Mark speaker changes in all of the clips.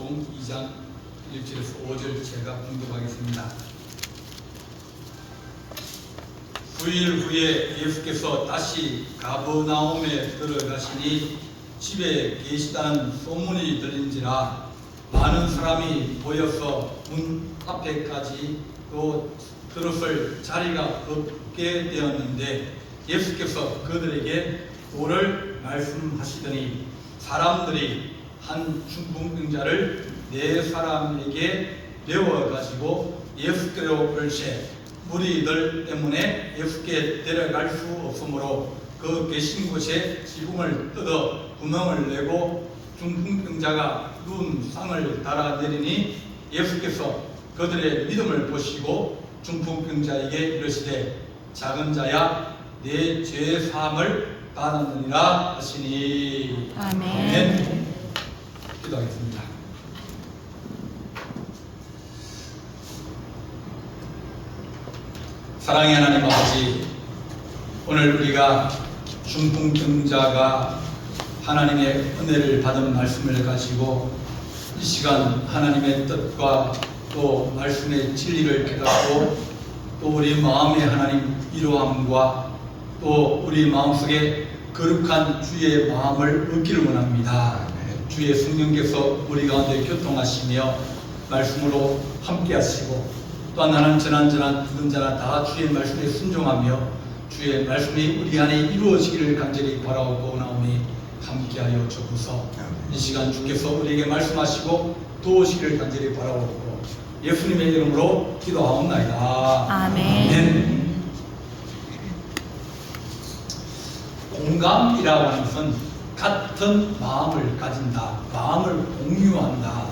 Speaker 1: 마태복음 2장 1절에서 5절 제가 공독하겠습니다. 9일 후에 예수께서 다시 가버나움에 들어가시니 집에 계시다는 소문이 들린지라 많은 사람이 모여서 문 앞에까지 또 들었을 자리가 없게 되었는데 예수께서 그들에게 도를 말씀하시더니 사람들이 한 중풍병자를 4사람에게 메워가지고 예수께로 올세 무리들 때문에 예수께 데려갈 수 없으므로 그 계신 곳에 지붕을 뜯어 구멍을 내고 중풍병자가 누운 상을 달아내리니 예수께서 그들의 믿음을 보시고 중풍병자에게 이르시되 작은 자야 내 죄 사함을 받았느니라 하시니. 아멘. 기도하겠습니다. 사랑의 하나님 아버지, 오늘 우리가 중풍병자가 하나님의 은혜를 받은 말씀을 가지고 이 시간 하나님의 뜻과 또 말씀의 진리를 깨닫고 또 우리 마음의 하나님 위로함과 또 우리 마음속에 거룩한 주의 마음을 얻기를 원합니다. 주의 성령께서 우리 가운데 교통하시며 말씀으로 함께 하시고 또한 하나님 전한 죽은 자나 다 주의 말씀에 순종하며 주의 말씀이 우리 안에 이루어지기를 간절히 바라오고 나오니 함께하여 주옵소서. 이 시간 주께서 우리에게 말씀하시고 도우시기를 간절히 바라오고 예수님의 이름으로 기도하옵나이다. 아멘. 공감이라고 하는 것은 같은 마음을 가진다, 마음을 공유한다,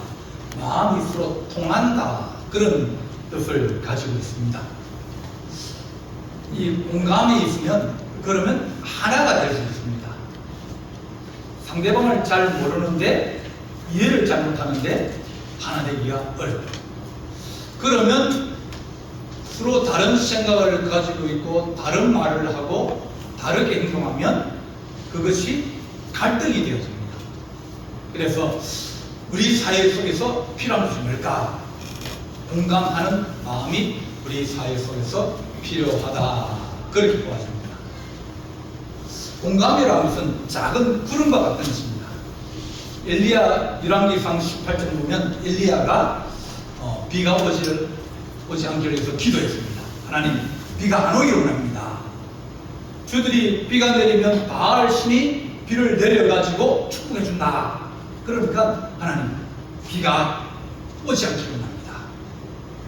Speaker 1: 마음이 서로 통한다, 그런 뜻을 가지고 있습니다. 이 공감이 있으면 그러면 하나가 될 수 있습니다. 상대방을 잘 모르는데 이해를 잘 못하는데 하나 되기가 어렵다. 그러면 서로 다른 생각을 가지고 있고 다른 말을 하고 다르게 행동하면 그것이 갈등이 되어집니다. 그래서 우리 사회 속에서 필요한 것이 뭘까? 공감하는 마음이 우리 사회 속에서 필요하다, 그렇게 보아집니다. 공감이라는 것은 작은 구름과 같은 것입니다. 엘리야 열왕기상 18장 보면 엘리야가 비가 오지 않기를 위해서 기도했습니다. 하나님, 비가 안 오기를 원합니다. 주들이 비가 내리면 바알 신이 비를 내려가지고 축복해 준다. 그러니까 하나님, 비가 오지 않기를 원합니다.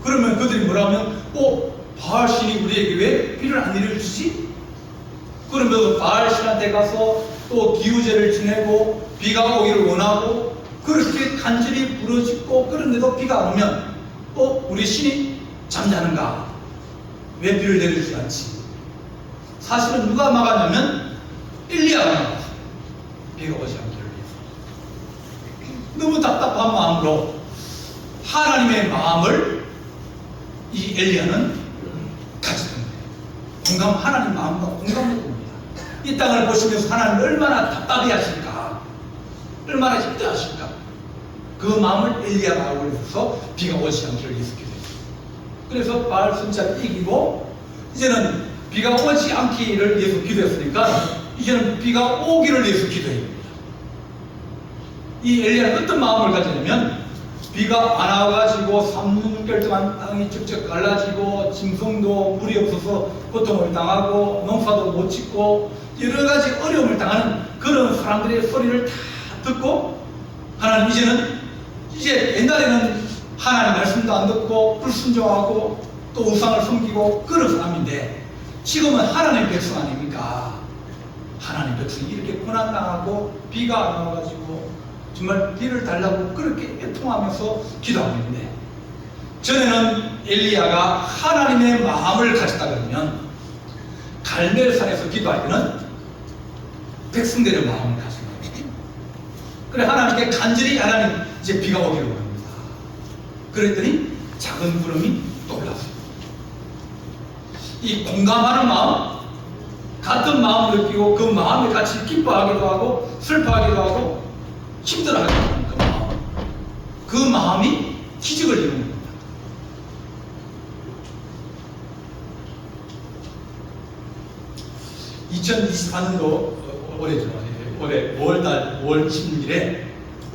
Speaker 1: 그러면 그들이 뭐라면 바알 신이 우리에게 왜 비를 안 내려주지? 그러면서 바알 신한테 가서 또 기우제를 지내고 비가 오기를 원하고 그렇게 간절히 부르짖고 그런데도 비가 안 오면 우리 신이 잠자는가? 왜 비를 내려주지 않지? 사실은 누가 막았냐면 엘리야가 막았어요. 비가 오지 않기를 위해서. 너무 답답한 마음으로 하나님의 마음을 이 엘리야는 가지던 거예요. 하나님 마음과 공감을 봅니다. 이 땅을 보시면서 하나님 얼마나 답답해 하실까, 얼마나 힘들어하실까, 그 마음을 엘리야가 알고 있어서 비가 오지 않기를 위해서 기도했어요. 그래서 바알 선지자를 이기고 이제는 비가 오지 않기를 위해서 기도했으니까 이제는 비가 오기를 위해서 기도해야 됩니다. 이 엘리야는 어떤 마음을 가지냐면 비가 안 와가지고 3년 동안 땅이 쩍쩍 갈라지고 짐승도 물이 없어서 고통을 당하고 농사도 못 짓고 여러 가지 어려움을 당하는 그런 사람들의 소리를 다 듣고 하나님, 이제 옛날에는 하나님 말씀도 안 듣고 불순종하고 또 우상을 섬기고 그런 사람인데 지금은 하나님 백성 아닙니까? 하나님 백성이 이렇게 고난당하고 비가 안 와가지고 정말 비를 달라고 그렇게 애통하면서 기도하는데, 전에는 엘리야가 하나님의 마음을 가졌다 그러면 갈멜산에서 기도할 때는 백성들의 마음을 가진 거예요. 그래 하나님께 간절히 하나님 이제 비가 오기를 원합니다. 그랬더니 작은 구름이 떠올랐어요. 이 공감하는 마음, 같은 마음을 느끼고 그 마음에 같이 기뻐하기도 하고 슬퍼하기도 하고 힘들어하기도 하는 그 마음, 그 마음이 기적을 이루는 겁니다. (2024년도) 올해죠. 올해 5월 16일에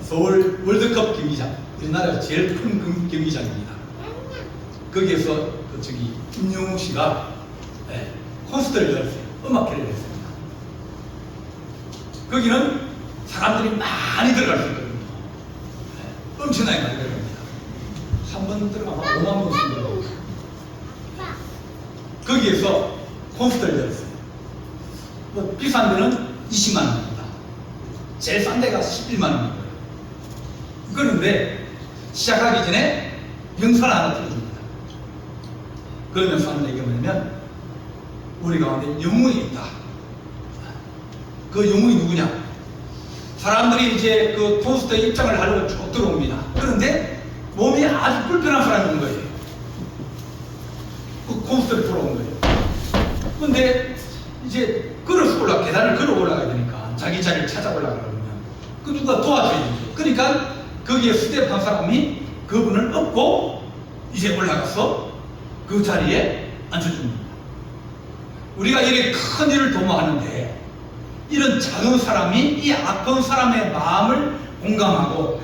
Speaker 1: 서울 월드컵 경기장, 우리나라에서 제일 큰 경기장입니다. 거기에서 김용우 씨가 콘서트를 열었어요. 음악회를 했습니다. 거기는 사람들이 많이 들어갈 수 있거든요. 엄청나게 많이 들어갑니다. 한 번 들어가면 5만 명씩 들어갑니다. 거기에서 콘서트를 열었어요. 뭐 비싼 데는 20만 원입니다. 제일 싼 데가 11만 원이고요. 그런데 시작하기 전에 영상 하나 틀어줍니다. 그러면서 하는 얘기가 뭐냐면, 우리 가운데 영웅이 있다. 그 영웅이 누구냐? 사람들이 이제 그 콘서트에 입장을 하려고 쭉 들어옵니다. 그런데 몸이 아주 불편한 사람이 있는 거예요. 그 콘서트를 보러 온 거예요. 근데 이제 걸어서 계단을 걸어 올라가야 되니까 자기 자리를 찾아 올라가려면 그 누가 도와줘야 돼요. 그러니까 거기에 스텝 한 사람이 그분을 업고 이제 올라가서 그 자리에 앉혀줍니다. 우리가 이렇게 큰 일을 도모하는데, 이런 작은 사람이 이 아픈 사람의 마음을 공감하고,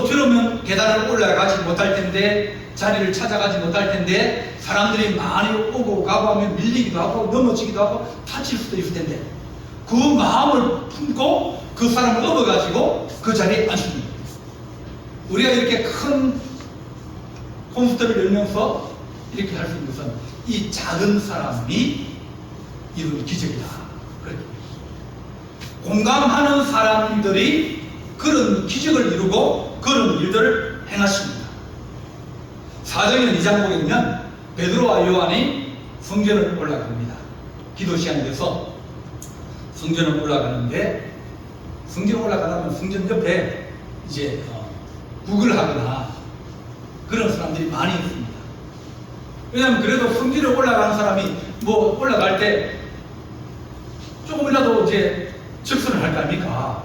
Speaker 1: 저러면 계단을 올라가지 못할 텐데, 자리를 찾아가지 못할 텐데, 사람들이 많이 오고 가고 하면 밀리기도 하고 넘어지기도 하고 다칠 수도 있을 텐데, 그 마음을 품고 그 사람을 업어가지고 그 자리에 앉힙니다. 우리가 이렇게 큰 콘서트를 열면서 이렇게 할 수 있는 것은 이 작은 사람이 이룬 기적이다. 공감하는 사람들이 그런 기적을 이루고 그런 일들을 행하십니다. 사도행전 2장 보게 되면 베드로와 요한이 성전을 올라갑니다. 기도 시간이 돼서 성전을 올라가는데, 성전 올라가려면 성전 옆에 이제 구글 하거나 그런 사람들이 많이 있습니다. 왜냐하면 그래도 성전에 올라가는 사람이 뭐 올라갈 때 조금이라도 이제 적선을 할 거 아닙니까?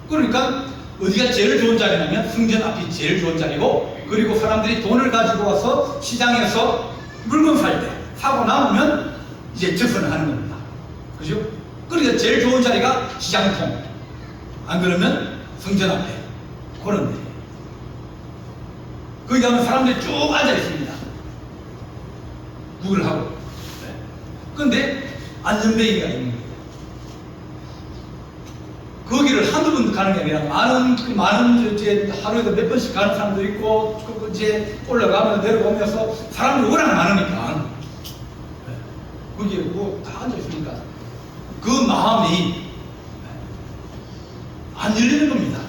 Speaker 1: 그러니까 어디가 제일 좋은 자리냐면 성전 앞이 제일 좋은 자리고, 그리고 사람들이 돈을 가지고 와서 시장에서 물건 살 때 사고 남으면 이제 적선을 하는 겁니다. 그죠? 그러니까 제일 좋은 자리가 시장통, 안 그러면 성전 앞에, 그런 데. 거기 가면 사람들이 쭉 앉아 있습니다. 구글 하고. 그런데 안전뱅이가 있는 거예요. 거기를 한두 번 가는 게 아니라 많은 이제 하루에도 몇 번씩 가는 사람도 있고, 이제 올라가면 내려오면서 사람들이 워낙 많으니까 거기에 뭐 다 앉아 있으니까 그 마음이 안 열리는 겁니다.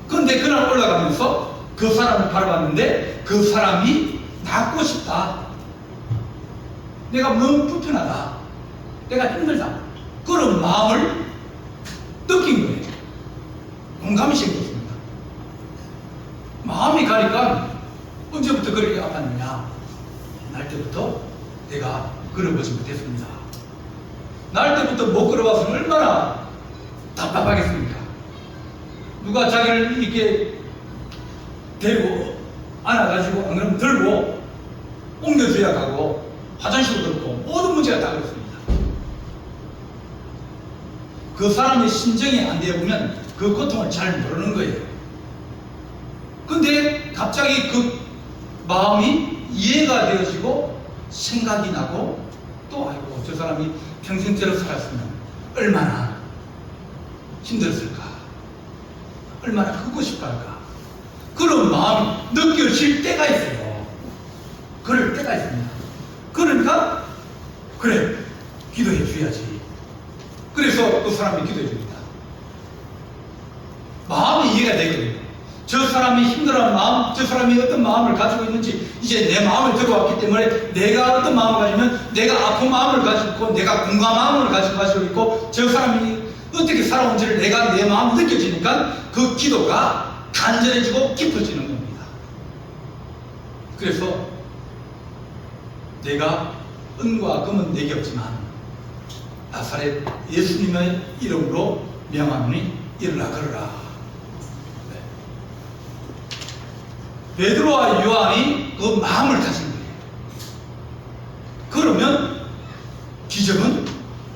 Speaker 1: 그런데 그날 올라가면서 그 사람을 바라봤는데 그 사람이 낫고 싶다, 내가 너무 불편하다, 내가 힘들다, 그런 마음을 느낀 거예요. 공감이 생겼습니다. 마음이 가니까 언제부터 그렇게 아팠느냐? 날 때부터 내가 걸어보지 못했습니다. 날 때부터 못 걸어봤으면 얼마나 답답하겠습니까? 누가 자기를 이렇게 데리고 안아가지고, 안 그러면 들고 옮겨줘야 가고, 화장실도 그렇고 모든 문제가 다 그렇습니다. 그 사람의 심정이 안 되어보면 그 고통을 잘 모르는 거예요. 근데 갑자기 그 마음이 이해가 되어지고 생각이 나고, 또 아이고 저 사람이 평생처럼 살았으면 얼마나 힘들었을까, 얼마나 크고 싶을까, 그런 마음이 느껴질 때가 있어요. 그럴 때가 있습니다. 그러니까 그래, 기도해 줘야지. 그래서 그 사람이 기도해 줍니다. 마음이 이해가 되거든요. 저 사람이 힘들어하는 마음, 저 사람이 어떤 마음을 가지고 있는지 이제 내 마음에 들어왔기 때문에, 내가 어떤 마음을 가지면 내가 아픈 마음을 가지고 있고, 내가 공감 마음을 가지고 있고, 저 사람이 어떻게 살아온지를 내가 내 마음을 느껴지니까 그 기도가 간절해지고 깊어지는 겁니다. 그래서 내가 은과 금은 내게 없지만 나사렛 예수님의 이름으로 명하노니 일어나 걸어라. 베드로와 요한이 그 마음을 가진 거예요. 그러면 기적은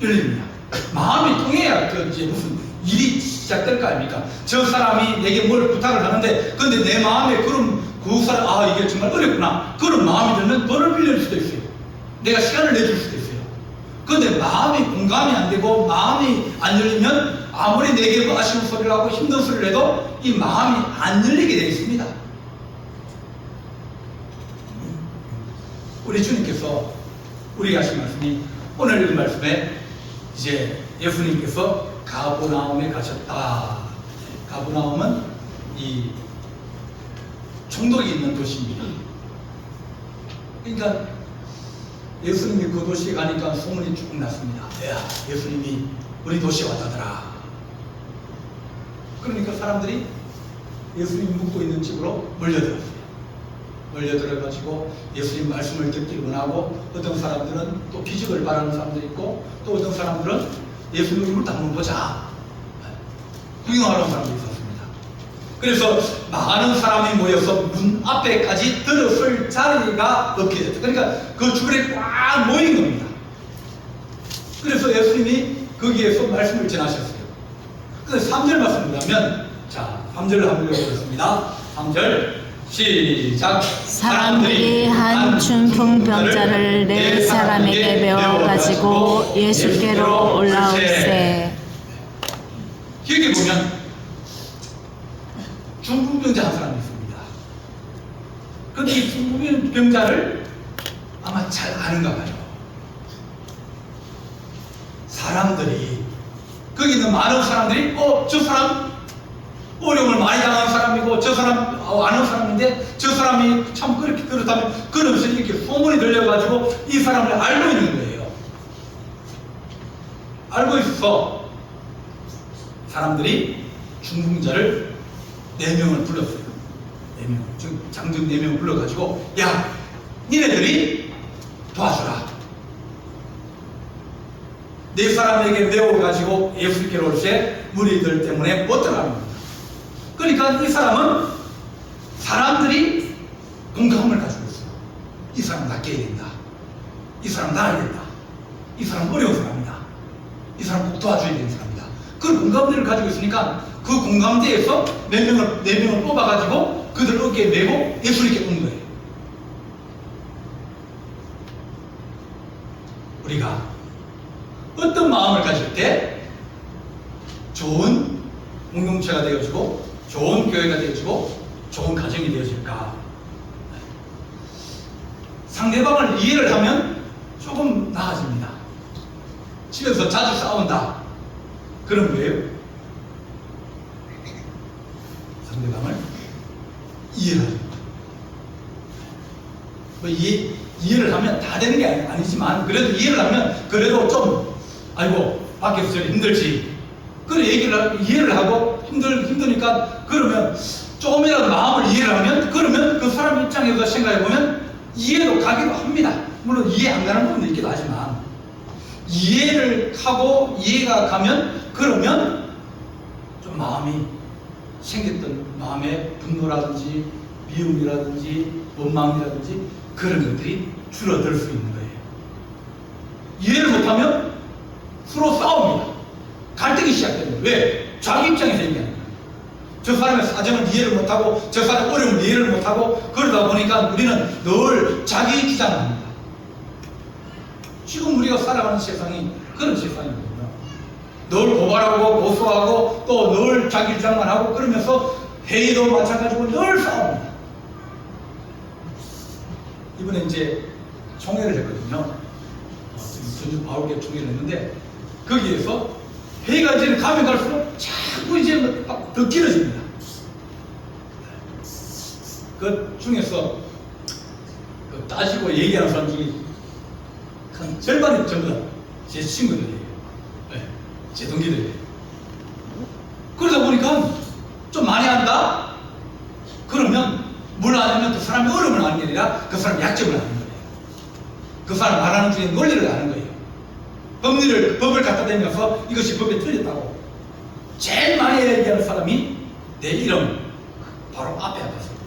Speaker 1: 열립니다. 마음이 통해야 그 이제 무슨 일이 시작될 거 아닙니까? 저 사람이 내게 뭘 부탁을 하는데, 근데 내 마음에 그런 그 사람, 이게 정말 어렵구나, 그런 마음이 들면 돈을 빌릴 수도 있어요. 내가 시간을 내줄 수도 있어요. 근데 마음이 공감이 안 되고 마음이 안 열리면 아무리 내게 뭐 아쉬운 소리를 하고 힘든 소리를 해도 이 마음이 안 열리게 되어 있습니다. 우리 주님께서 우리가 하신 말씀이, 오늘 읽은 말씀에 이제 예수님께서 가버나움에 가셨다. 가버나움은 이 총독이 있는 도시입니다. 그러니까 예수님이 그 도시에 가니까 소문이 쭉 났습니다. 야, 예수님이 우리 도시에 왔다더라. 그러니까 사람들이 예수님이 묵고 있는 집으로 몰려들었어요. 몰려들어가지고 예수님 말씀을 듣기를 원하고, 어떤 사람들은 또 기적을 바라는 사람들이 있고, 또 어떤 사람들은 예수님 얼굴 한번 보자, 구경하는 사람들이 있었습니다. 그래서 많은 사람이 모여서 문 앞에까지 들어설 자리가 없게 됐다. 그러니까 그 주변에 꽉 모인 겁니다. 그래서 예수님이 거기에서 말씀을 전하셨어요. 그래서 3절 말씀을 보면, 자, 3절을 한번 읽어보겠습니다. 3절 시작.
Speaker 2: 사람들이 한 중풍병자를 네 사람에게 메워가지고 예수께로 올라올세.
Speaker 1: 여기 보면 중풍병자 한 사람이 있습니다. 근데 이 중풍병자를 아마 잘 아는가 봐요. 사람들이, 거기 있는 많은 사람들이 저 사람 어려움을 많이 당한 사람이고, 저 사람 아는 사람인데 저 사람이 참 그렇게 그렇다면, 그러면서 이렇게 소문이 들려가지고 이 사람을 알고 있는 거예요. 알고 있어서 사람들이 중풍자를 4명을 불렀어요. 4명, 장정 4명을 불러가지고, 야, 니네들이 도와주라. 4사람에게 메워가지고 예수께로 올세 무리들 때문에 못 들어가는 겁니다. 그러니까 이 사람은 사람들이 공감을 가지고 있어요. 이 사람 낫게 해야 된다. 이 사람 나아야 된다. 이 사람 어려운 사람이다. 이 사람 꼭 도와줘야 되는 사람이다. 그 공감대를 가지고 있으니까 그 공감대에서 4명을 뽑아가지고 그들 어깨에 메고 예수님께 온 거예요. 우리가 어떤 마음을 가질 때 좋은 공동체가 되어지고, 좋은 교회가 되어지고, 좋은 가정이 되어질까? 상대방을 이해를 하면 조금 나아집니다. 집에서 자주 싸운다, 그런 거예요. 상대방을 이해를 합니다. 뭐 이해를 하면 다 되는 게 아니지만, 그래도 이해를 하면 그래도 좀, 아이고 밖에서 저리 힘들지, 그래 이해를 하고 힘드니까, 그러면 조금이라도 마음을 이해를 하면, 그러면 그 사람 입장에서 생각해 보면 이해도 가기도 합니다. 물론 이해 안 가는 부분도 있기도 하지만, 이해를 하고 이해가 가면, 그러면 좀 마음이 생겼던 마음의 분노라든지 미움이라든지 원망이라든지 그런 것들이 줄어들 수 있는 거예요. 이해를 못하면 서로 싸웁니다. 갈등이 시작됩니다. 왜? 자기 입장에서 얘기하는 거예요. 저 사람의 사정을 이해를 못하고, 저 사람의 어려움을 이해를 못하고, 그러다 보니까 우리는 늘 자기 주장을 합니다. 지금 우리가 살아가는 세상이 그런 세상이거든요. 늘 고발하고 고소하고 또 늘 자기 주장만 하고, 그러면서 회의도 마찬가지고 늘 싸웁니다. 이번에 이제 총회를 했거든요. 전주 바울교 총회를 했는데, 거기에서 회의가 이제 가면 갈수록 자꾸 이제 막 더 길어집니다. 그 중에서 그 따지고 얘기하는 사람 중에 한 절반이 전부 다 제 친구들이에요. 네, 제 동기들이에요. 그러다 보니까 좀 많이 한다? 그러면 뭘 아냐면 그 사람의 어려움을 아는 게 아니라 그 사람의 약점을 아는 거예요. 그 사람 말하는 중에 논리를 아는 거예요. 법을 갖다 대면서 이것이 법에 틀렸다고 제일 많이 얘기하는 사람이 내 이름 바로 앞에 앉았습니다.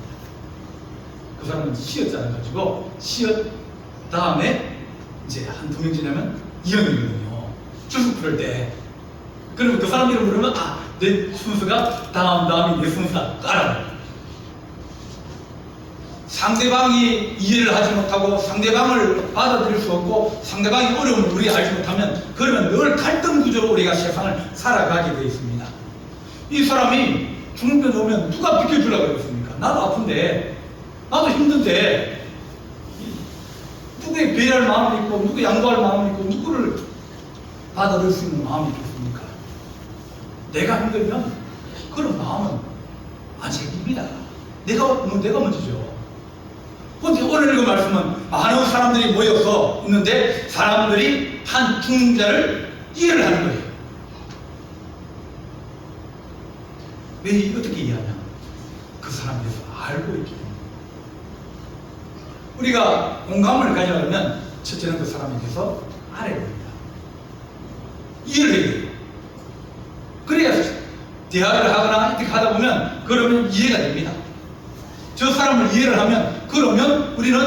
Speaker 1: 그 사람은 시었잖아요. 가지고 시었 다음에 이제 한 2명 지나면 이형이거든요. 출석 부를 때. 그러면 그 사람 이름 부르면 내 순서가 다음이 내 순서다. 알아. 상대방이 이해를 하지 못하고 상대방을 받아들일 수 없고 상대방이 어려움을 우리가 알지 못하면 그러면 늘 갈등 구조로 우리가 세상을 살아가게 되어 있습니다. 이 사람이 중병 오면 누가 비켜주려고 그러겠습니까? 나도 아픈데 나도 힘든데 누구의 배려할 마음이 있고 누구 양보할 마음이 있고 누구를 받아들일 수 있는 마음이 있겠습니까? 내가 힘들면 그런 마음은 안 생깁니다. 내가 먼저죠. 근데 오늘 그 말씀은 많은 사람들이 모여서 있는데 사람들이 한 중자를 이해를 하는 거예요. 왜 어떻게 이해하냐? 그 사람에 대해서 알고 있기 때문에. 우리가 공감을 가져가려면 첫째는 그 사람에 대해서 알아야 됩니다. 이해를 해야 돼요. 그래야 대화를 하거나 이렇게 하다 보면 그러면 이해가 됩니다. 저 사람을 이해를 하면 그러면 우리는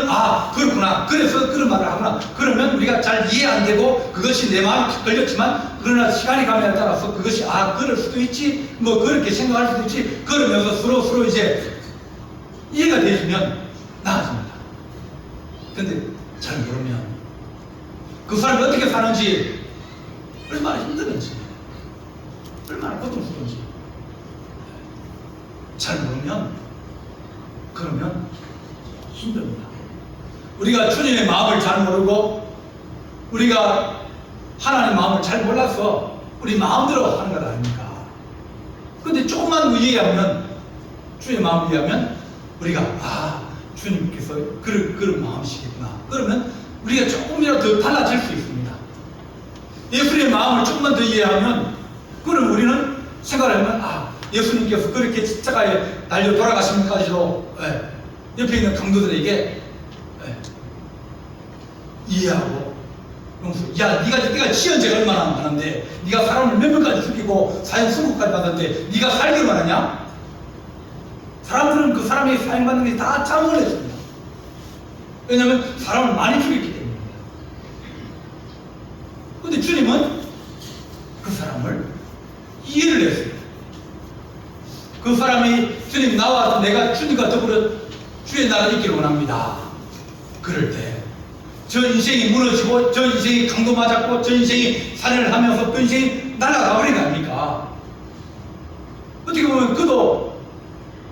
Speaker 1: 그렇구나 그래서 그런 말을 하구나 그러면 우리가 잘 이해 안 되고 그것이 내 마음에 걸렸지만 그러나 시간이 가면에 따라서 그것이 그럴 수도 있지 뭐 그렇게 생각할 수도 있지 그러면서 서로 이제 이해가 되시면 나아집니다. 근데 잘 모르면 그 사람이 어떻게 사는지 얼마나 힘드는지 얼마나 고통스러운지 잘 모르면 그러면 힘듭니다. 우리가 주님의 마음을 잘 모르고 우리가 하나님의 마음을 잘 몰라서 우리 마음대로 하는 것 아닙니까? 근데 조금만 이해하면 주의 마음을 이해하면 우리가 주님께서 그런 마음이시겠구나. 그러면 우리가 조금이라도 더 달라질 수 있습니다. 예수님의 마음을 조금만 더 이해하면 그럼 우리는 생각하면 예수님께서 그렇게 십자가에 달려 돌아가시면까지도 옆에 있는 강도들에게 이해하고 용서. 네가 치연죄가 얼마나 많은데 네가 사람을 몇 명까지 죽이고 사형 선고까지 받았는데 네가 살기만 하냐? 사람들은 그 사람이 사형받는 게 다 참을 했습니다. 왜냐하면 사람을 많이 죽였기 때문입니다. 그런데 주님은 그 사람을 이해를 했어요. 그 사람이 주님 나와 내가 주님과 더불어 주의 나라를 있기를 원합니다. 그럴 때 저 인생이 무너지고 저 인생이 강도 맞았고 저 인생이 살인을 하면서 그 인생이 날아가 버린 거 아닙니까? 어떻게 보면 그도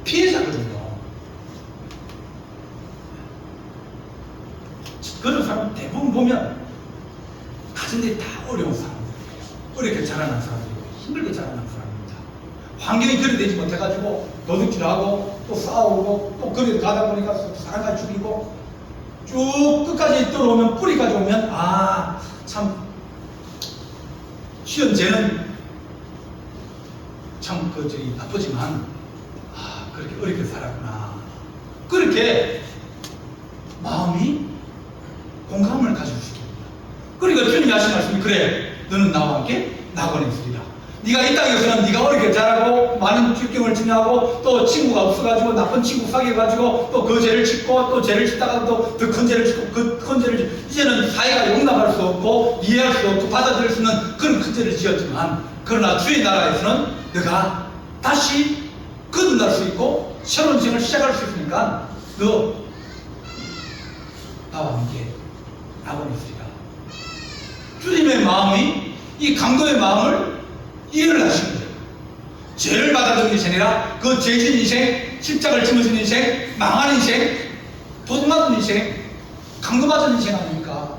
Speaker 1: 피해자거든요. 그런 사람 대부분 보면 가진 데 다 어려운 사람들이에요. 어렵게 자라난 사람들이고 힘들게 자라난 사람입니다. 환경이 그리 되지 못해가지고 도둑질하고 또 싸우고 또 그리 가다 보니까 사람까지 죽이고 쭉 끝까지 들어오면 뿌리까지 오면 참 시연죄는 참 나쁘지만 그렇게 어렵게 살았구나. 그렇게 마음이 공감을 가지고 시킵니다. 그러니까 주님이 하신 말씀이 그래 너는 나와 함께 낙원에 있으리라. 네가 이 땅에서는 네가 어렵게 자라고 많은 질병을 지나고 또 친구가 없어가지고 나쁜 친구 사귀어가지고 또 그 죄를 짓고 또 죄를 짓다가 또 더 큰 죄를 짓고 그 큰 죄를 이제는 사회가 용납할 수 없고 이해할 수 없고 받아들일 수 있는 그런 큰 죄를 지었지만 그러나 주의 나라에서는 너가 다시 거듭날 수 있고 새로운 생을 시작할 수 있으니까 너 나와 함께 낙원에 있으리라. 주님의 마음이 이 강도의 마음을 이해를 하시는 거예요. 죄를 받아들이는 인생이 아니라 그 죄진 인생, 십자가를 짊어진 인생, 망한 인생, 도둑맞은 인생, 강도맞은 인생 아닙니까?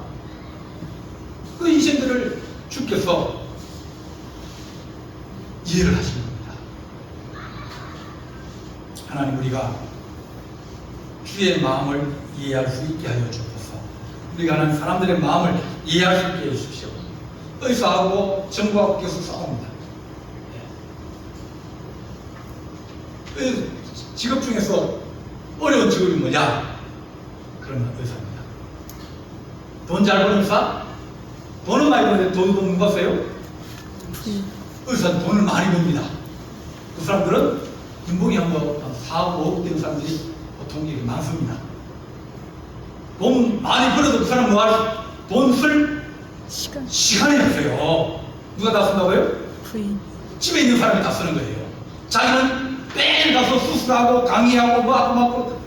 Speaker 1: 그 인생들을 주께서 이해를 하시는 겁니다. 하나님 우리가 주의 마음을 이해할 수 있게 하여 주옵소서. 우리가 하는 사람들의 마음을 이해할 수 있게 해주십시오. 의사하고 정부하고 계속 싸웁니다. 직업 중에서 어려운 직업이 뭐냐? 그러면 의사입니다. 돈 잘 버는 의사? 돈은 많이 버는데 돈을 못 봤어요? 의사는 돈을 많이 법니다. 그 사람들은 연봉이 한 4, 5억 되는 사람들이 보통 이렇게 많습니다. 돈 많이 벌어도 그 사람 뭐할 돈 쓸
Speaker 2: 시간.
Speaker 1: 시간이 없어요. 누가 다 쓴다고요?
Speaker 2: 부인.
Speaker 1: 집에 있는 사람이 다 쓰는 거예요. 자기는 매일 가서 수술하고 강의하고 뭐 하고 막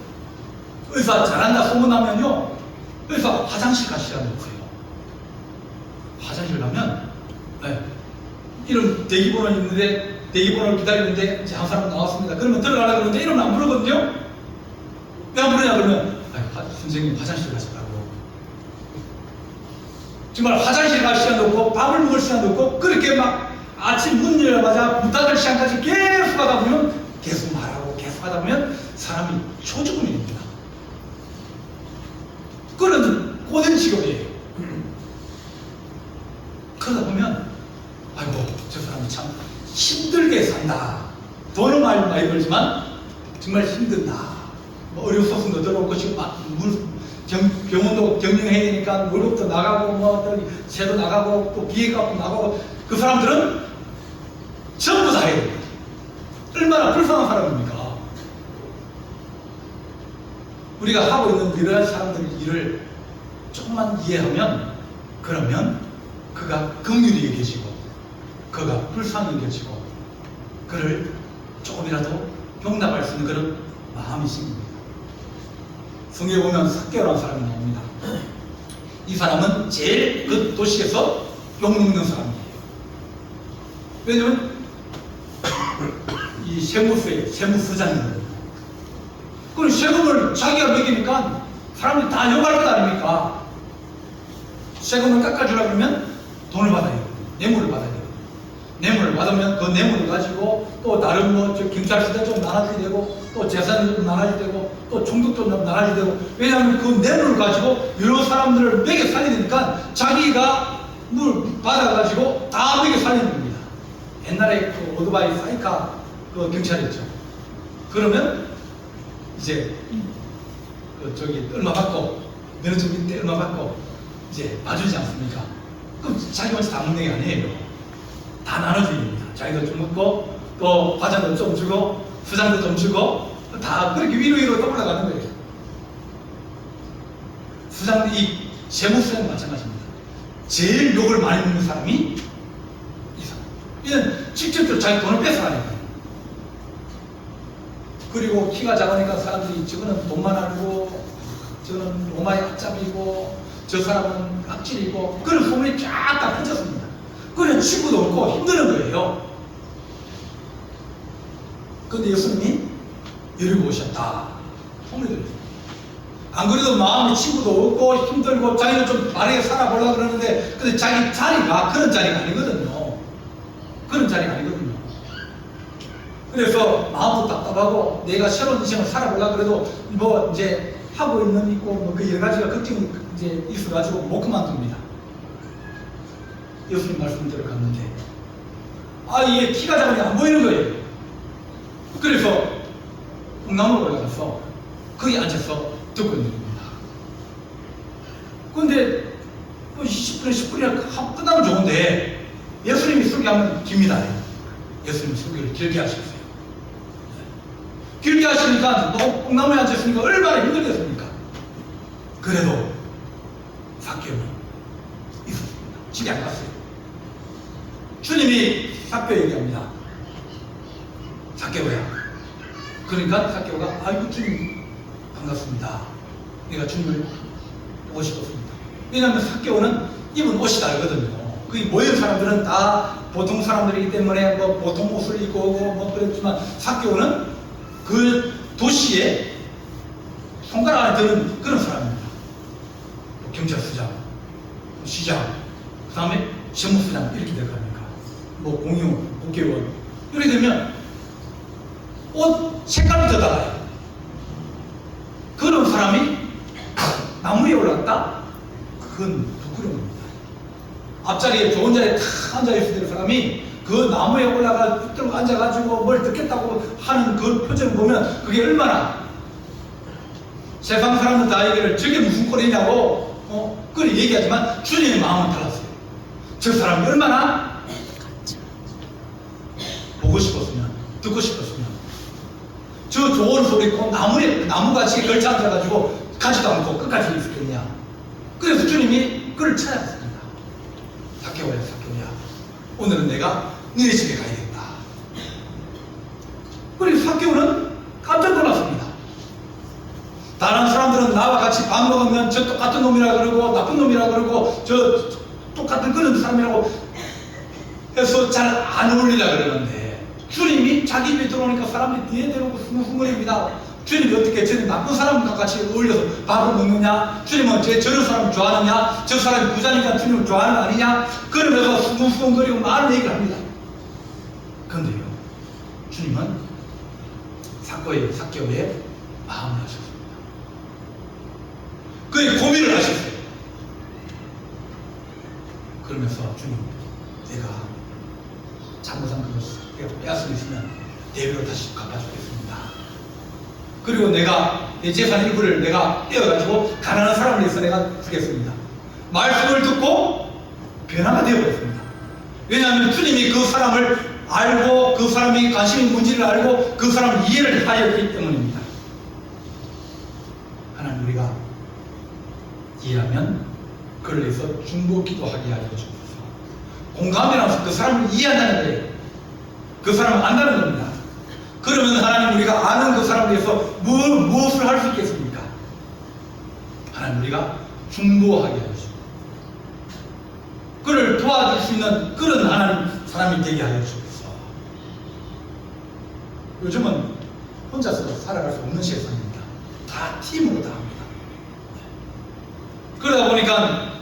Speaker 1: 의사 잘한다 소문나면요, 의사 화장실 갈 시간이 없어요. 화장실 가면 이런 대기번호 있는데 대기번호를 기다리는데 이제 한 사람 나왔습니다. 그러면 들어가려고 그러는데 이러면 안 부르거든요. 왜 안 부르냐 그러면 선생님 화장실 가시라고. 정말 화장실 갈 시간도 없고 밥을 먹을 시간도 없고 그렇게 막 아침 문 열자마자 문 닫을 시간까지 계속 하다 보면 계속 말하고 계속 하다 보면 사람이 초죽음이 됩니다. 그런 고된 직업이에요. 그러다 보면 아이고 저 사람이 참 힘들게 산다. 돈은 많이 벌지만 정말 힘든다. 뭐 의료소송도 들어올 것이고 병원도 경영해야 되니까 월급도 나가고 뭐 세도 나가고 또 비행값도 나가고 그 사람들은 전부 다 해야 됩니다. 얼마나 불쌍한 사람입니까? 우리가 하고 있는 이러한 사람들의 일을 조금만 이해하면 그러면 그가 긍휼히 여겨지고 그가 불쌍히 여겨지고 그를 조금이라도 용납할 수 있는 그런 마음이 생깁니다. 성경에 보면 삭개오라는 사람이 나옵니다. 이 사람은 제일 그 도시에서 욕먹는 사람이에요. 왜냐면 이 세무서장이거든요. 그럼 세금을 자기가 매기니까 사람들이 다 욕할 것 아닙니까? 세금을 깎아주려고 그러면 돈을 받아야 돼요. 뇌물을 받아야 돼요. 뇌물을 받으면 그 뇌물을 가지고 또 다른 뭐 경찰서도 좀 나눠줘야 되고 또 재산도 좀 나눠줘야 되고 또 총독도 나눠줘야 되고 왜냐하면 그 뇌물을 가지고 여러 사람들을 매겨 살려야 되니까 자기가 물 받아가지고 다 매겨 살리는 겁니다. 옛날에 그 오토바이 사이카 그 경찰이었죠. 그러면 이제 그 저기 얼마 받고 면허증 때 얼마 받고 이제 봐주지 않습니까? 그럼 자기 혼자 다 먹는 게 아니에요. 다 나눠줘야 됩니다. 자기도 좀 먹고 또 과장도 좀 주고 수장도 좀 주고 다 그렇게 위로 또 올라가는 거예요. 수장 이 세무수장도 마찬가지입니다. 제일 욕을 많이 먹는 사람이 이 사람. 이는 직접적으로 자기 돈을 뺏어가니까. 그리고 키가 작으니까 사람들이 저거는 돈만 알고 저거는 로마의 앞잡이고 저 사람은 악질이고 그런 소문이 쫙 다 퍼졌습니다. 그래 친구도 없고 힘드는 거예요. 근데 예수님이 여리고 오셨다. 소문이 들렸어요. 안 그래도 마음에 친구도 없고 힘들고 자기는 좀 바르게 살아보려고 그러는데 근데 자기 자리가 그런 자리가 아니거든요. 그런 자리가 아니거든요. 그래서 마음도 답답하고 내가 새로운 인생을 살아보려고 그래도 뭐 이제 하고 있는 있고 뭐 그 여러 가지가 걱정이 이제 있어가지고 못 그만둡니다. 예수님 말씀대로 갔는데 이게 키가 작으니 안 보이는 거예요. 그래서 콩나무로 올라가서 거기 앉아서 듣고 있는 겁니다. 그런데 20분에 10분이나 끝나면 좋은데 예수님이 설교하면 깁니다. 예수님이 설교를 길게 하셨어요. 길게 하시니까 콩나무에 앉았으니까 얼마나 힘들겠습니까? 그래도 삭개오는 있었습니다. 집에 안 갔어요. 주님이 삭개오 얘기합니다. 삭개오야. 그러니까 삭개오가 아이고 주님 반갑습니다. 내가 주님을 보고 싶었습니다. 왜냐하면 삭개오는 입은 옷이 다르거든요. 그 모인 사람들은 다 보통 사람들이기 때문에 뭐 보통 옷을 입고 오고 뭐 그랬지만 삭개오는 그 도시에 손가락 안에 드는 그런 사람입니다. 경찰서장, 시장, 그 다음에 세무서장 이렇게 될 겁니까? 뭐 공용, 국회의원 이렇게 되면 옷 색깔부터 달라요. 그런 사람이 나무 위에 올랐다? 그건 부끄러운 겁니다. 앞자리에 좋은 자리에 탁 앉아있어야 될 사람이 그 나무에 올라가 붙들고 앉아가지고 뭘 듣겠다고 하는 그 표정을 보면 그게 얼마나 세상 사람들 다 얘기를 저게 무슨 꼴이냐고 그걸 얘기하지만 주님의 마음은 달랐어요. 저 사람이 얼마나 보고 싶었으면 듣고 싶었으면 저 좋은 소리 있고 나무같이 걸쳐 앉아가지고 가지도 않고 끝까지 있었겠냐. 그래서 주님이 그를 찾아갔습니다. 삭개오야, 삭개오야, 오늘은 내가 너희 집에 가야겠다. 그래서 삭개오는 깜짝 놀랐습니다. 다른 사람들은 나와 같이 밥 먹으면 저 똑같은 놈이라 그러고 나쁜 놈이라 그러고 저 똑같은 그런 사람이라고 해서 잘 안 어울리라 그러는데, 주님이 자기 입에 들어오니까 사람이 뒤에 대놓고 흥얼입니다. 주님이 어떻게 저는 나쁜 사람과 같이 어울려서 밥을 먹느냐, 주님은 저런 사람을 좋아하느냐, 저 사람이 부자니까 주님을 좋아하는 거 아니냐, 그러면서 수근수근거리고 많은 얘기를 합니다. 그런데요, 주님은 삭개오의 마음을 하셨습니다. 그의 고민을 하셨어요. 그러면서 주님, 내가 잘못한 것을 빼앗으면 대비로 다시 갚아주겠습니다. 그리고 내가 내 재산 일부를 내가 떼어가지고 가난한 사람을 위해서 내가 주겠습니다. 말씀을 듣고 변화가 되어버렸습니다. 왜냐하면 주님이 그 사람을 알고 그 사람이 관심 있는 문제를 알고 그 사람을 이해를 하였기 때문입니다. 하나님, 우리가 이해하면 그를 위해서 중보기도 하게 하여 주옵소서. 공감이 나서 그 사람을 이해한다는 거예요. 그 사람을 안다는 겁니다. 그러면 하나님, 우리가 아는 그 사람을 위해서 무엇을 할 수 있겠습니까? 하나님, 우리가 중보하게 하여 주옵소서. 그를 도와줄 수 있는 그런 하나님 사람이 되게 하여 주옵소서. 요즘은 혼자서 살아갈 수 없는 세상입니다. 다 팀으로 다 합니다. 그러다 보니까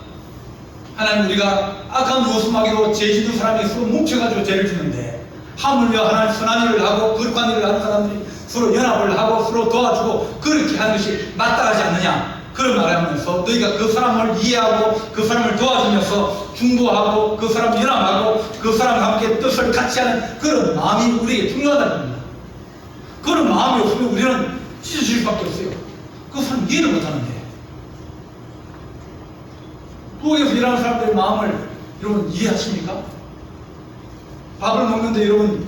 Speaker 1: 하나님, 우리가 악한 모습하기로 죄짓는 사람이 서로 뭉쳐가지고 죄를 짓는데, 하물며 하나님 선한 일을 하고 거룩한 일을 하는 사람들이 서로 연합을 하고 서로 도와주고 그렇게 하는 것이 마땅하지 않느냐, 그런 말을 하면서 너희가 그 사람을 이해하고 그 사람을 도와주면서 중보하고 그 사람 연합하고 그 사람과 함께 뜻을 같이 하는 그런 마음이 우리에게 중요하다는 겁니다. 그런 마음이 없으면 우리는 찢어질 수밖에 없어요. 그 사람 이해를 못하는데. 부엌에서 일하는 사람들의 마음을 여러분 이해하십니까? 밥을 먹는데 여러분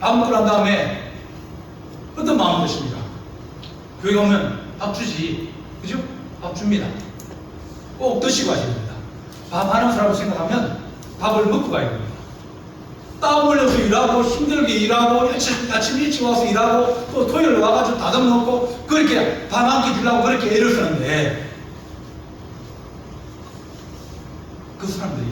Speaker 1: 밥 먹고 난 다음에 어떤 마음을 드십니까? 교회 가면 밥 주지, 그죠? 밥 줍니다. 꼭 드시고 하셔야 됩니다. 밥 하는 사람을 생각하면 밥을 먹고 가야 됩니다. 땀 흘려서 일하고 힘들게 일하고 아침 일찍 와서 일하고 또 토요일 와가지고 다듬어놓고 그렇게 밥 한 끼 주려고 그렇게 애를 쓰는데, 그 사람들이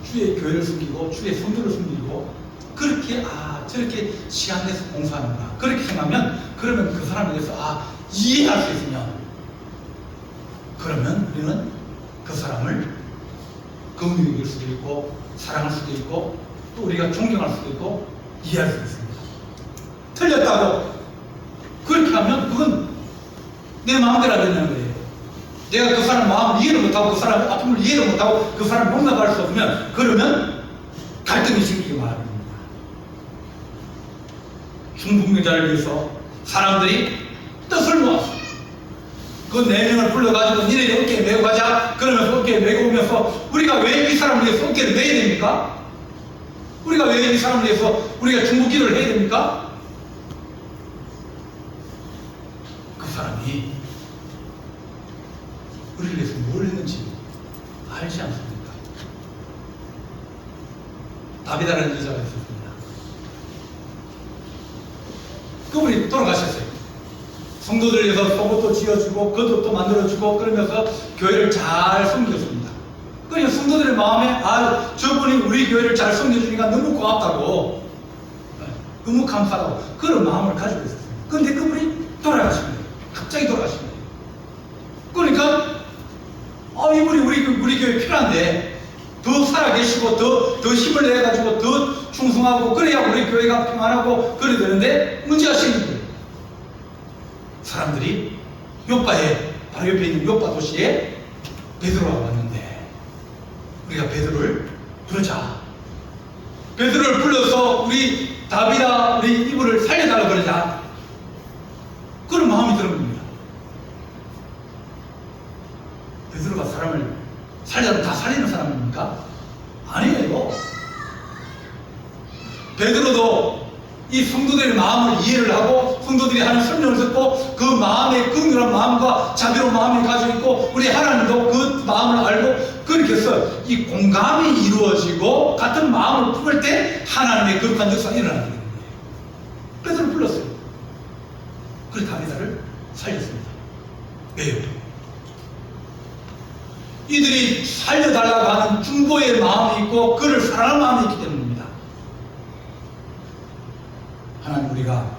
Speaker 1: 주의 교회를 숨기고 주의 성도를 숨기고 그렇게 저렇게 시간 내서 공사하는구나 그렇게 생각하면, 그러면 그 사람에 대해서 이해할 수 있으면, 그러면 우리는 그 사람을 긍휼히 여길 수도 있고 사랑할 수도 있고 또 우리가 존경할 수도 있고 이해할 수 있습니다. 틀렸다고 그렇게 하면 그건 내 마음대로 안 된다는 거예요. 내가 그 사람 마음을 이해를 못하고 그 사람 아픔을 이해를 못하고 그 사람을 용납할 수 없으면, 그러면 갈등이 생기기 마련입니다. 중풍병자를 위해서 사람들이 뜻을 모았어. 그 4명을 불러가지고 니네 어깨에 메고 가자. 그러면서 어깨에 메고 오면서, 우리가 왜 이 사람을 위해서 어깨를 메야 됩니까? 우리가 왜 이 사람을 위해서 우리가 중보기도를 해야 됩니까? 그 사람이 우리를 위해서 뭘 했는지 알지 않습니까? 다비다라는 여자가 있었습니다. 그분이 돌아가셨어요. 성도들 위해서 속옷도 지어주고 겉옷도 만들어주고 그러면서 교회를 잘 섬겼습니다. 그러니까 성도들의 마음에 저분이 우리 교회를 잘 섬겨주니까 너무 고맙다고, 너무 감사하다고 그런 마음을 가지고 있었어요. 그런데 그분이 돌아가신 거예요. 갑자기 돌아가신 거예요. 그러니까 이분이 우리 교회 필요한데 더 살아계시고 더 힘을 내가지고 더 충성하고 그래야 우리 교회가 평안하고 그래야 되는데 문제가 생긴 거예요. 사람들이 요빠에, 바로 옆에 있는 요빠 도시에 베드로가 왔는데, 우리가 베드로를 부르자. 베드로를 불러서 우리 다비다 우리 이분을 살려달라고 그러자. 그런 마음이 드는 겁니다. 베드로가 사람을 살려도 다 살리는 사람입니까? 아니에요. 베드로도 이 성도들의 마음을 이해를 하고 성도들이 하는 설명을 듣고 그 마음에 긍휼한 마음과 자비로운 마음을 가지고 있고 우리 하나님도 그 마음을 알고 그렇게 해서 이 공감이 이루어지고 같은 마음을 품을 때 하나님의 거룩한 역사가 일어나는 거예요. 베드로를 불렀어요. 그래서 다니엘을 살렸습니다. 왜요? 이들이 살려달라고 하는 중보의 마음이 있고 그를 사랑하는 마음이 있기 때문입니다. 하나님, 우리가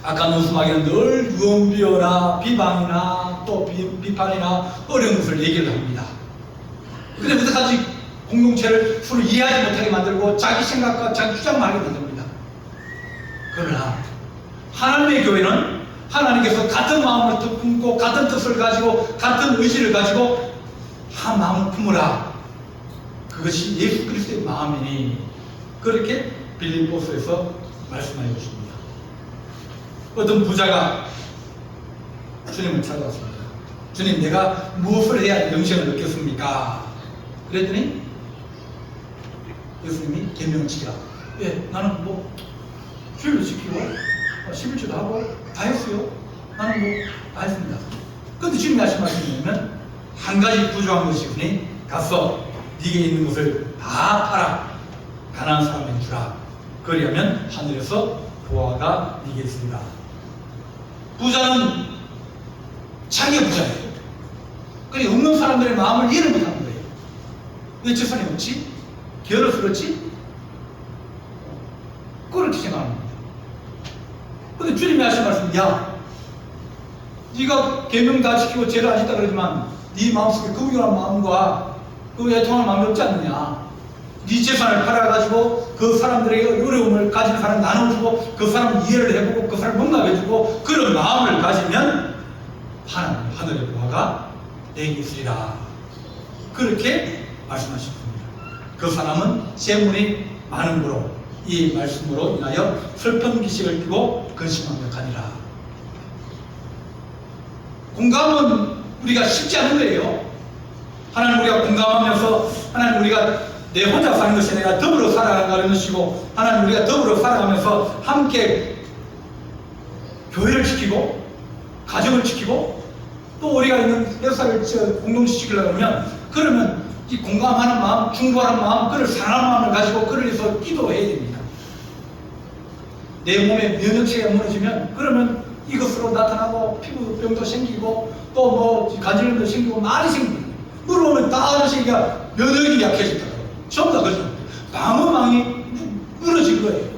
Speaker 1: 아까 노수막에는 늘 유언비어나 비방이나 또 비판이나 어려운 것을 얘기를 합니다. 근데 그때까지 공동체를 서로 이해하지 못하게 만들고 자기 생각과 자기 주장만 하게 만듭니다. 그러나 하나님의 교회는 하나님께서 같은 마음을 품고 같은 뜻을 가지고 같은 의지를 가지고 한 마음을 품으라. 그것이 예수 그리스도의 마음이니 그렇게 빌립보서에서 말씀하여 주십니다. 어떤 부자가 주님을 찾아왔습니다. 주님, 내가 무엇을 해야 영생을 얻겠습니까? 그랬더니 예수님이 계명을 지키라. 예, 나는 뭐 주일도 지키고 11조도 하고 다 했어요. 나는 뭐 다 했습니다. 그런데 주님이 하신 말씀이 뭐냐면 한 가지 부족한 것이 있으니 가서 네게 있는 것을 다 팔아 가난한 사람에게 주라. 그리하면 하늘에서 보화가 네게 있으리라. 부자는 자기가 부자예요. 그러니 없는 사람들의 마음을 이해를 못하는 거예요. 왜 재산이 없지? 게을러서 그렇지? 그렇게 생각하는 겁니다. 근데 주님이 하신 말씀, 야, 네가 계명 다 지키고 죄를 안 짓다 그러지만 네 마음속에 긍휼한 마음과 그 애통하는 마음이 없지 않느냐. 네 재산을 팔아가지고 그 사람들에게 어려움을 가진 사람 나눠주고 그 사람 이해를 해보고 그 사람 용납해주고 그런 마음을 가지면 하나님 하늘의 보화가 내게 있으리라. 그렇게 말씀하셨습니다. 그 사람은 재물이 많은 거로 이 말씀으로 인하여 슬픈 기식을 띠고 근심하며 가니라. 공감은 우리가 쉽지 않은 거예요. 하나님, 우리가 공감하면서 하나님, 우리가 내 혼자 사는 것이 아니라 더불어 살아가는 것이고 하나님, 우리가 더불어 살아가면서 함께 교회를 지키고 가정을 지키고 또 우리가 있는 역사를 공동체 지키려고 하면 그러면 이 공감하는 마음, 중보하는 마음, 그를 사랑하는 마음을 가지고 그를 위해서 기도해야 됩니다. 내 몸에 면역체가 무너지면 그러면 이것으로 나타나고 피부병도 생기고 또 뭐 간질염도 생기고 많이 생깁니다. 물어보면 다 아저씨가 면역이 약해졌다고 전부 다 그렇죠. 방어망이 무너진 거예요.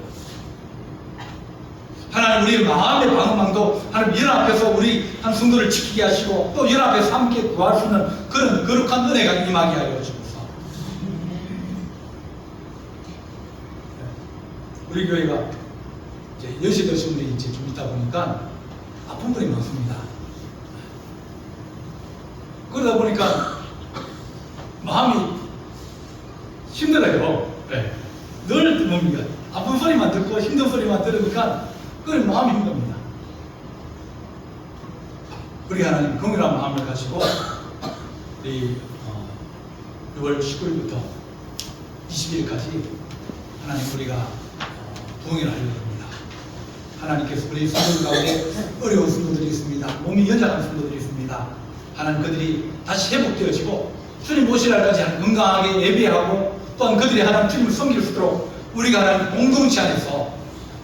Speaker 1: 하나님, 우리 마음의 방어망도 하나님 연합해서 우리 한 성도를 지키게 하시고 또 연합해서 함께 구할 수 있는 그런 거룩한 은혜가 임하게 하여 주옵소서. 우리 교회가 이제 연세 드신 분이 이제 좀 있다 보니까 아픈 분이 많습니다. 그러다 보니까 마음이 힘들어요. 네. 늘 뭡니까? 아픈 소리만 듣고 힘든 소리만 들으니까 그런 마음이 힘듭니다. 우리 하나님 긍휼한 마음을 가지고 우리 6월 19일부터 20일까지 하나님 우리가 부흥회를 하려고 합니다. 하나님께서 우리 성도들 가운데 어려운 성도들이 있습니다. 몸이 연약한 성도들이 있습니다. 하나님, 그들이 다시 회복되어지고 주님 오실 날까지 건강하게 예배하고 또한 그들이 하나님 주님을 섬길 수 있도록 우리가 하나님 공동체 안에서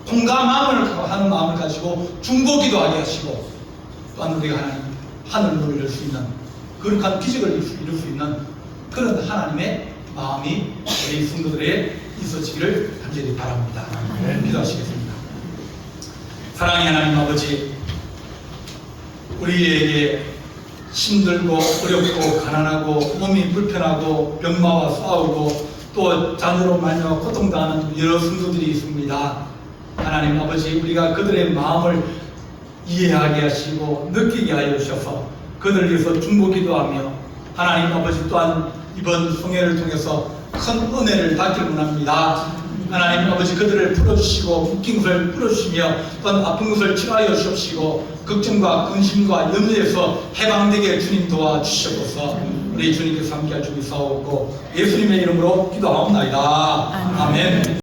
Speaker 1: 공감함을 하는 마음을 가지고 중보 기도하게 하시고 또한 우리가 하나님 하늘문을 열 수 있는 거룩한 기적을 이룰 수 있는 그런 하나님의 마음이 우리 성도들에게 있어지기를 간절히 바랍니다. 기도하시겠습니다. 사랑의 하나님 아버지, 우리에게 힘들고 어렵고 가난하고 몸이 불편하고 병마와 싸우고 또 자녀로 말미암아 고통당하는 여러 성도들이 있습니다. 하나님 아버지, 우리가 그들의 마음을 이해하게 하시고 느끼게 하여 주셔서 그들을 위해서 중보 기도하며 하나님 아버지 또한 이번 성회를 통해서 큰 은혜를 받기를 원합니다. 하나님 아버지, 그들을 풀어주시고 묶인 것을 풀어주시며 또한 아픈 것을 치료하여 주옵시고 걱정과 근심과 염려에서 해방되게 주님 도와주시옵소서. 우리 주님께서 함께할 줄을 사옵고 예수님의 이름으로 기도하옵나이다. 아멘.